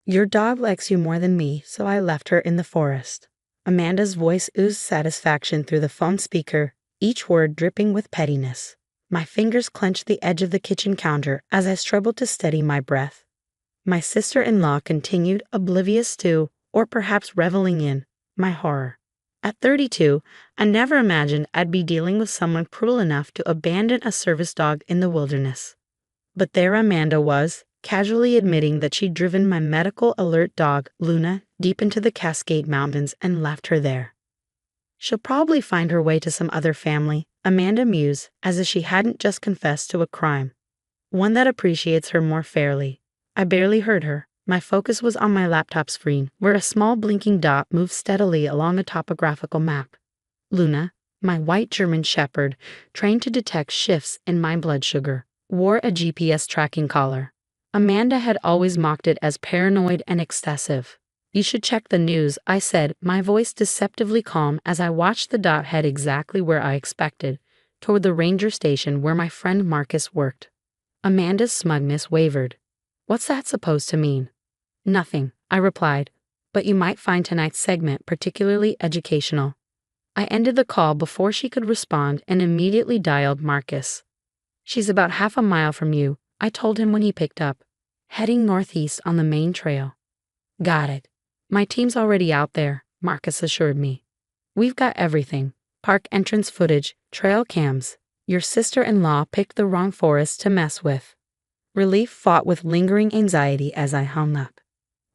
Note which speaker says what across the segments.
Speaker 1: Your dog likes you more than me, so I left her in the forest. Amanda's voice oozed satisfaction through the phone speaker, each word dripping with pettiness. My fingers clenched the edge of the kitchen counter as I struggled to steady my breath. My sister-in-law continued, oblivious to, or perhaps reveling in, my horror. At 32, I never imagined I'd be dealing with someone cruel enough to abandon a service dog in the wilderness. But there Amanda was, casually admitting that she'd driven my medical alert dog, Luna, deep into the Cascade Mountains and left her there. She'll probably find her way to some other family, Amanda mused, as if she hadn't just confessed to a crime. One that appreciates her more fairly. I barely heard her. My focus was on my laptop screen, where a small blinking dot moved steadily along a topographical map. Luna, my white German shepherd, trained to detect shifts in my blood sugar, wore a GPS tracking collar. Amanda had always mocked it as paranoid and excessive. You should check the news, I said, my voice deceptively calm as I watched the dot head exactly where I expected, toward the ranger station where my friend Marcus worked. Amanda's smugness wavered. What's that supposed to mean? Nothing, I replied, but you might find tonight's segment particularly educational. I ended the call before she could respond and immediately dialed Marcus. She's about half a mile from you, I told him when he picked up, heading northeast on the main trail. Got it. My team's already out there, Marcus assured me. We've got everything. Park entrance footage, trail cams. Your sister-in-law picked the wrong forest to mess with. Relief fought with lingering anxiety as I hung up.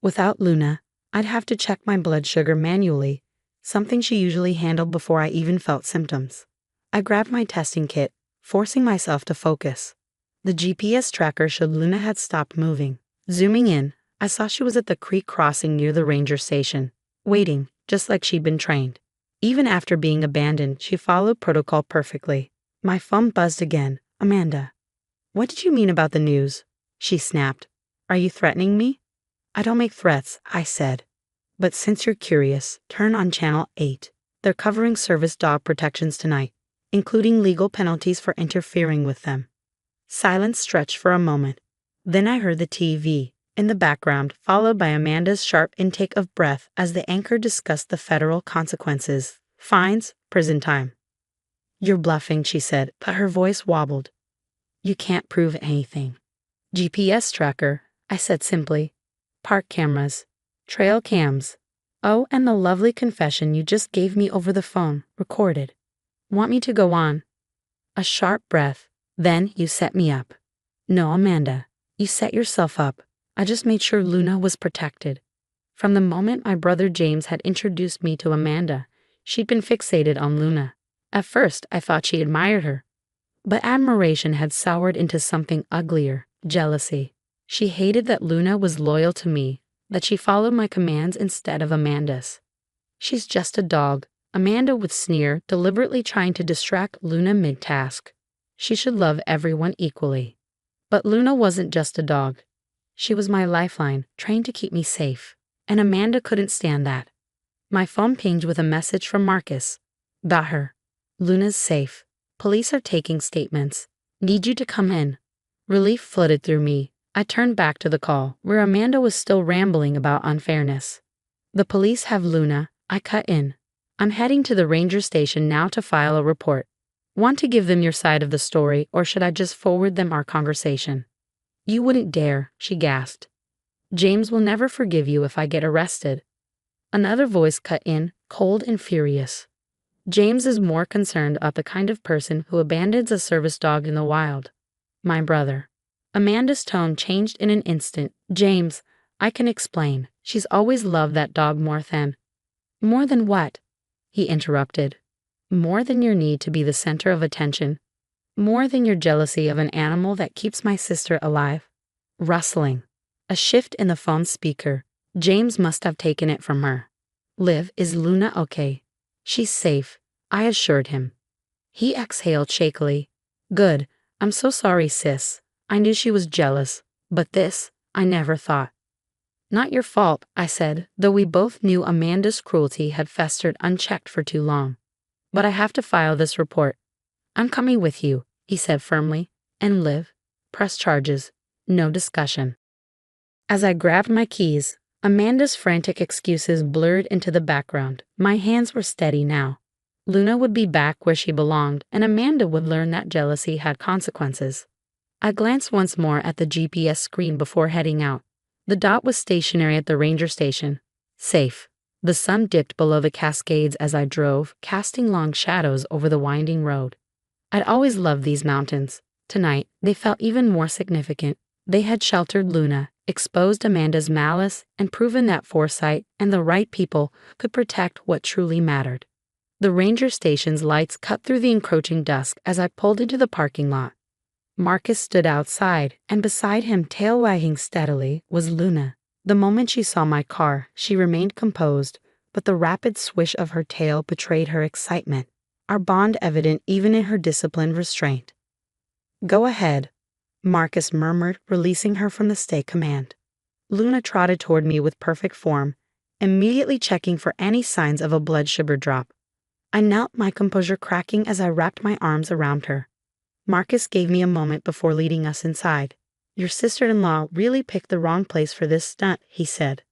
Speaker 1: Without Luna, I'd have to check my blood sugar manually, something she usually handled before I even felt symptoms. I grabbed my testing kit, forcing myself to focus. The GPS tracker showed Luna had stopped moving. Zooming in, I saw she was at the creek crossing near the ranger station, waiting, just like she'd been trained. Even after being abandoned, she followed protocol perfectly. My phone buzzed again. Amanda. What did you mean about the news? She snapped. Are you threatening me? I don't make threats, I said. But since you're curious, turn on Channel 8. They're covering service dog protections tonight, including legal penalties for interfering with them. Silence stretched for a moment. Then I heard the TV in the background, followed by Amanda's sharp intake of breath as the anchor discussed the federal consequences, fines, prison time. You're bluffing, she said, but her voice wobbled. You can't prove anything. GPS tracker, I said simply. Park cameras. Trail cams. Oh, and the lovely confession you just gave me over the phone, recorded. Want me to go on? A sharp breath. Then you set me up. No, Amanda, you set yourself up. I just made sure Luna was protected. From the moment my brother James had introduced me to Amanda, she'd been fixated on Luna. At first, I thought she admired her. But admiration had soured into something uglier, jealousy. She hated that Luna was loyal to me, that she followed my commands instead of Amanda's. She's just a dog, Amanda would sneer, deliberately trying to distract Luna mid-task. She should love everyone equally. But Luna wasn't just a dog. She was my lifeline, trained to keep me safe. And Amanda couldn't stand that. My phone pinged with a message from Marcus. Got her. Luna's safe. Police are taking statements. Need you to come in. Relief flooded through me. I turned back to the call, where Amanda was still rambling about unfairness. The police have Luna. I cut in. I'm heading to the ranger station now to file a report. Want to give them your side of the story, or should I just forward them our conversation? You wouldn't dare, she gasped. James will never forgive you if I get arrested. Another voice cut in, cold and furious. James is more concerned about the kind of person who abandons a service dog in the wild. My brother. Amanda's tone changed in an instant. James, I can explain. She's always loved that dog more than... More than what? He interrupted. More than your need to be the center of attention. More than your jealousy of an animal that keeps my sister alive. Rustling. A shift in the phone speaker. James must have taken it from her. Liv, is Luna okay? She's safe, I assured him. He exhaled shakily. Good. I'm so sorry, sis. I knew she was jealous, but this, I never thought. Not your fault, I said, though we both knew Amanda's cruelty had festered unchecked for too long. But I have to file this report. I'm coming with you, he said firmly, and Liv, press charges, no discussion. As I grabbed my keys, Amanda's frantic excuses blurred into the background. My hands were steady now. Luna would be back where she belonged, and Amanda would learn that jealousy had consequences. I glanced once more at the GPS screen before heading out. The dot was stationary at the ranger station. Safe. The sun dipped below the Cascades as I drove, casting long shadows over the winding road. I'd always loved these mountains. Tonight, they felt even more significant. They had sheltered Luna, exposed Amanda's malice, and proven that foresight and the right people could protect what truly mattered. The ranger station's lights cut through the encroaching dusk as I pulled into the parking lot. Marcus stood outside, and beside him, tail wagging steadily, was Luna. The moment she saw my car, she remained composed, but the rapid swish of her tail betrayed her excitement, our bond evident even in her disciplined restraint. "Go ahead," Marcus murmured, releasing her from the stay command. Luna trotted toward me with perfect form, immediately checking for any signs of a blood sugar drop. I knelt, my composure cracking as I wrapped my arms around her. Marcus gave me a moment before leading us inside. "Your sister-in-law really picked the wrong place for this stunt," he said.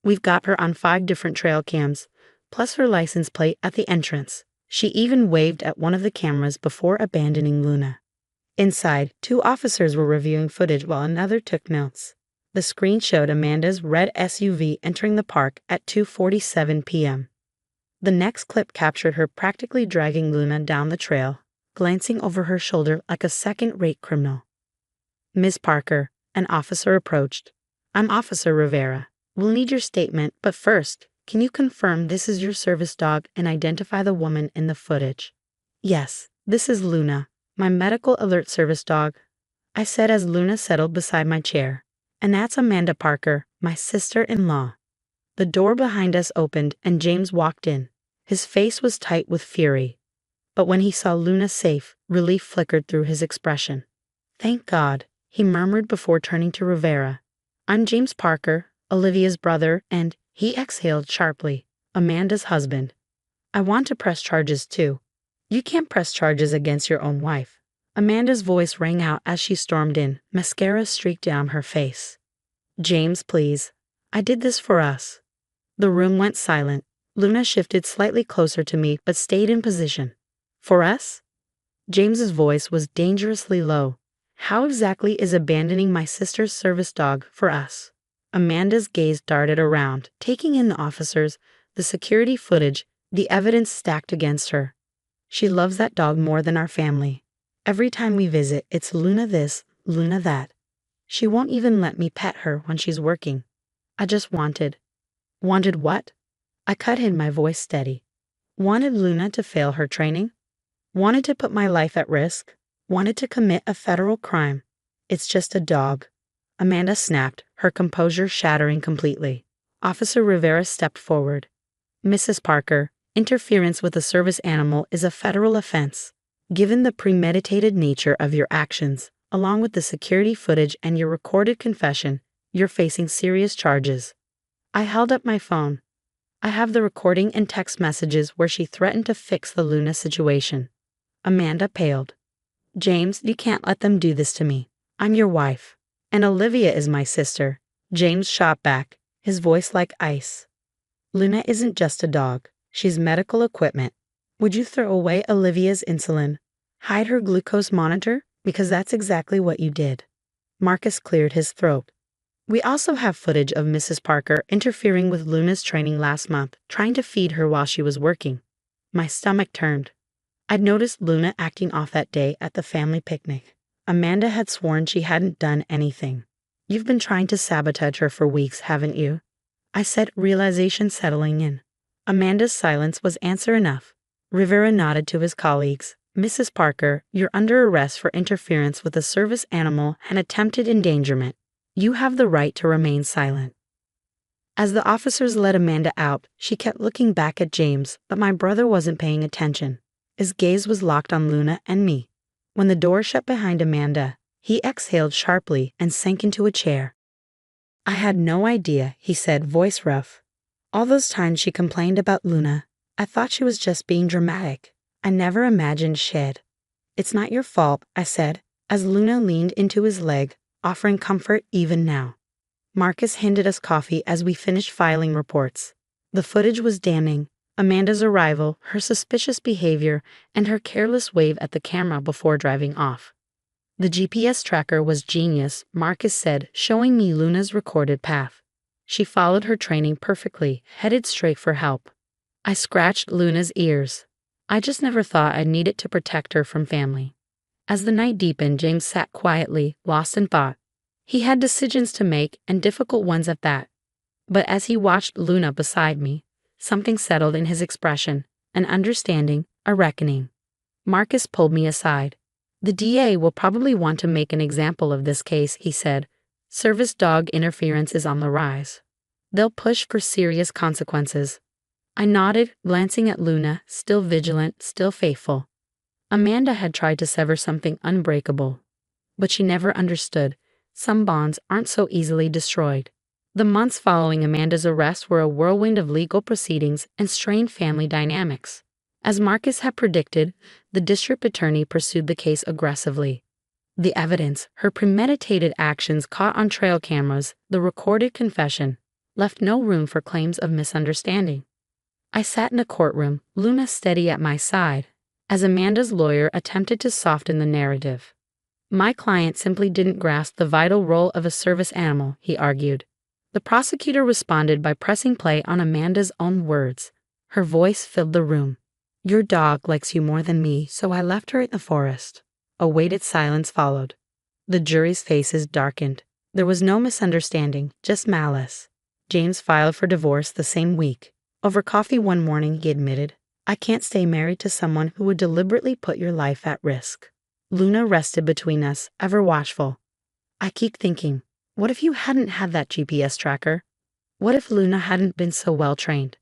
Speaker 1: "We've got her on 5 different trail cams, plus her license plate at the entrance." She even waved at one of the cameras before abandoning Luna. Inside, 2 officers were reviewing footage while another took notes. The screen showed Amanda's red SUV entering the park at 2:47 p.m. The next clip captured her practically dragging Luna down the trail, glancing over her shoulder like a second-rate criminal. "Miss Parker," an officer approached. "I'm Officer Rivera. We'll need your statement, but first, can you confirm this is your service dog and identify the woman in the footage?" "Yes, this is Luna, my medical alert service dog," I said as Luna settled beside my chair. "And that's Amanda Parker, my sister-in-law." The door behind us opened and James walked in. His face was tight with fury. But when he saw Luna safe, relief flickered through his expression. "Thank God," he murmured before turning to Rivera. "I'm James Parker, Olivia's brother, and," he exhaled sharply, "Amanda's husband. I want to press charges too." "You can't press charges against your own wife." Amanda's voice rang out as she stormed in, mascara streaked down her face. "James, please. I did this for us." The room went silent. Luna shifted slightly closer to me but stayed in position. "For us?" James's voice was dangerously low. "How exactly is abandoning my sister's service dog for us?" Amanda's gaze darted around, taking in the officers, the security footage, the evidence stacked against her. "She loves that dog more than our family. Every time we visit, it's Luna this, Luna that. She won't even let me pet her when she's working. I just wanted." "Wanted what?" I cut in, my voice steady. "Wanted Luna to fail her training. Wanted to put my life at risk. Wanted to commit a federal crime. It's just a dog." Amanda snapped, her composure shattering completely. Officer Rivera stepped forward. "Mrs. Parker, interference with a service animal is a federal offense. Given the premeditated nature of your actions, along with the security footage and your recorded confession, you're facing serious charges." I held up my phone. "I have the recording and text messages where she threatened to fix the Luna situation." Amanda paled. "James, you can't let them do this to me. I'm your wife. And Olivia is my sister." James shot back, his voice like ice. "Luna isn't just a dog. She's medical equipment. Would you throw away Olivia's insulin? Hide her glucose monitor? Because that's exactly what you did." Marcus cleared his throat. "We also have footage of Mrs. Parker interfering with Luna's training last month, trying to feed her while she was working." My stomach turned. I'd noticed Luna acting off that day at the family picnic. Amanda had sworn she hadn't done anything. "You've been trying to sabotage her for weeks, haven't you?" I said, realization settling in. Amanda's silence was answer enough. Rivera nodded to his colleagues. "Mrs. Parker, you're under arrest for interference with a service animal and attempted endangerment. You have the right to remain silent." As the officers led Amanda out, she kept looking back at James, but my brother wasn't paying attention. His gaze was locked on Luna and me. When the door shut behind Amanda, he exhaled sharply and sank into a chair. "I had no idea," he said, voice rough. "All those times she complained about Luna, I thought she was just being dramatic. I never imagined she'd." "It's not your fault," I said, as Luna leaned into his leg, offering comfort even now. Marcus handed us coffee as we finished filing reports. The footage was damning. Amanda's arrival, her suspicious behavior, and her careless wave at the camera before driving off. The GPS tracker was genius, Marcus said, showing me Luna's recorded path. She followed her training perfectly, headed straight for help. I scratched Luna's ears. I just never thought I'd need it to protect her from family. As the night deepened, James sat quietly, lost in thought. He had decisions to make, and difficult ones at that. But as he watched Luna beside me, something settled in his expression, an understanding, a reckoning. Marcus pulled me aside. The DA will probably want to make an example of this case, he said. Service dog interference is on the rise. They'll push for serious consequences. I nodded, glancing at Luna, still vigilant, still faithful. Amanda had tried to sever something unbreakable. But she never understood. Some bonds aren't so easily destroyed. The months following Amanda's arrest were a whirlwind of legal proceedings and strained family dynamics. As Marcus had predicted, the district attorney pursued the case aggressively. The evidence, her premeditated actions caught on trail cameras, the recorded confession, left no room for claims of misunderstanding. I sat in a courtroom, Luna steady at my side, as Amanda's lawyer attempted to soften the narrative. My client simply didn't grasp the vital role of a service animal, he argued. The prosecutor responded by pressing play on Amanda's own words. Her voice filled the room. Your dog likes you more than me, so I left her in the forest. A weighted silence followed. The jury's faces darkened. There was no misunderstanding, just malice. James filed for divorce the same week. Over coffee one morning, he admitted, I can't stay married to someone who would deliberately put your life at risk. Luna rested between us, ever watchful. I keep thinking, what if you hadn't had that GPS tracker? What if Luna hadn't been so well trained?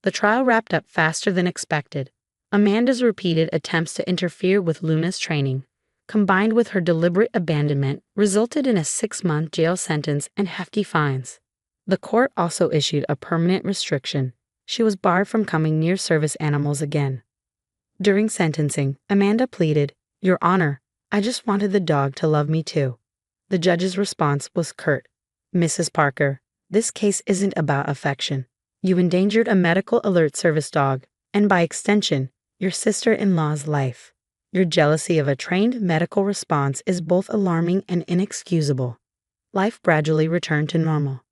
Speaker 1: The trial wrapped up faster than expected. Amanda's repeated attempts to interfere with Luna's training, combined with her deliberate abandonment, resulted in a 6-month jail sentence and hefty fines. The court also issued a permanent restriction. She was barred from coming near service animals again. During sentencing, Amanda pleaded, Your Honor, I just wanted the dog to love me too. The judge's response was curt. Mrs. Parker, this case isn't about affection. You endangered a medical alert service dog, and by extension, your sister-in-law's life. Your jealousy of a trained medical response is both alarming and inexcusable. Life gradually returned to normal.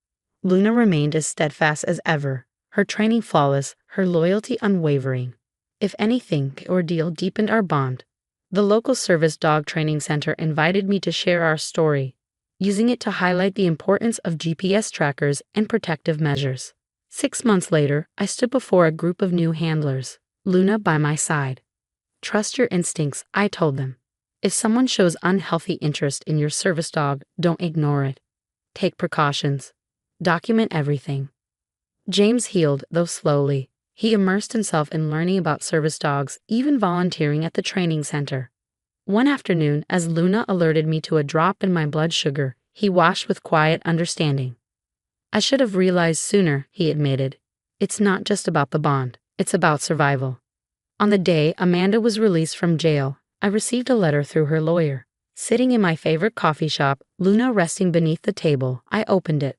Speaker 1: Luna remained as steadfast as ever, her training flawless, her loyalty unwavering. If anything, the ordeal deepened our bond. The local service dog training center invited me to share our story, using it to highlight the importance of GPS trackers and protective measures. 6 months later, I stood before a group of new handlers, Luna by my side. Trust your instincts, I told them. If someone shows unhealthy interest in your service dog, don't ignore it. Take precautions. Document everything. James healed, though slowly. He immersed himself in learning about service dogs, even volunteering at the training center. One afternoon, as Luna alerted me to a drop in my blood sugar, he watched with quiet understanding. I should have realized sooner, he admitted. It's not just about the bond, it's about survival. On the day Amanda was released from jail, I received a letter through her lawyer. Sitting in my favorite coffee shop, Luna resting beneath the table, I opened it.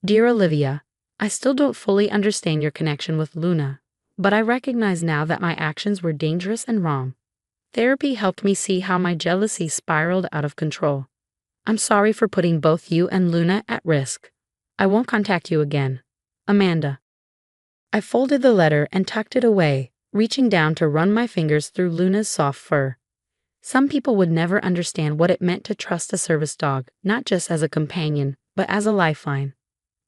Speaker 1: Dear Olivia, I still don't fully understand your connection with Luna, but I recognize now that my actions were dangerous and wrong. Therapy helped me see how my jealousy spiraled out of control. I'm sorry for putting both you and Luna at risk. I won't contact you again. Amanda. I folded the letter and tucked it away, reaching down to run my fingers through Luna's soft fur. Some people would never understand what it meant to trust a service dog, not just as a companion, but as a lifeline.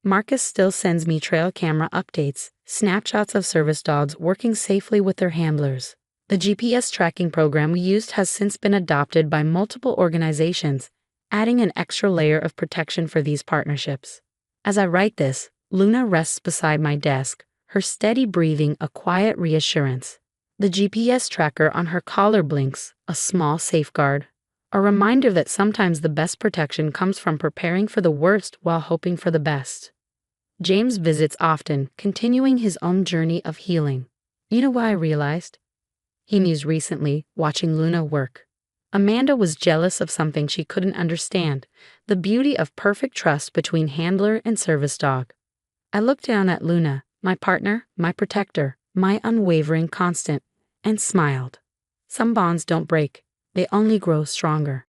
Speaker 1: Marcus still sends me trail camera updates, snapshots of service dogs working safely with their handlers. The GPS tracking program we used has since been adopted by multiple organizations, adding an extra layer of protection for these partnerships. As I write this, Luna rests beside my desk, her steady breathing a quiet reassurance. The GPS tracker on her collar blinks, a small safeguard, a reminder that sometimes the best protection comes from preparing for the worst while hoping for the best. James visits often, continuing his own journey of healing. You know what I realized? He mused recently, watching Luna work. Amanda was jealous of something she couldn't understand, the beauty of perfect trust between handler and service dog. I looked down at Luna, my partner, my protector, my unwavering constant, and smiled. Some bonds don't break, they only grow stronger.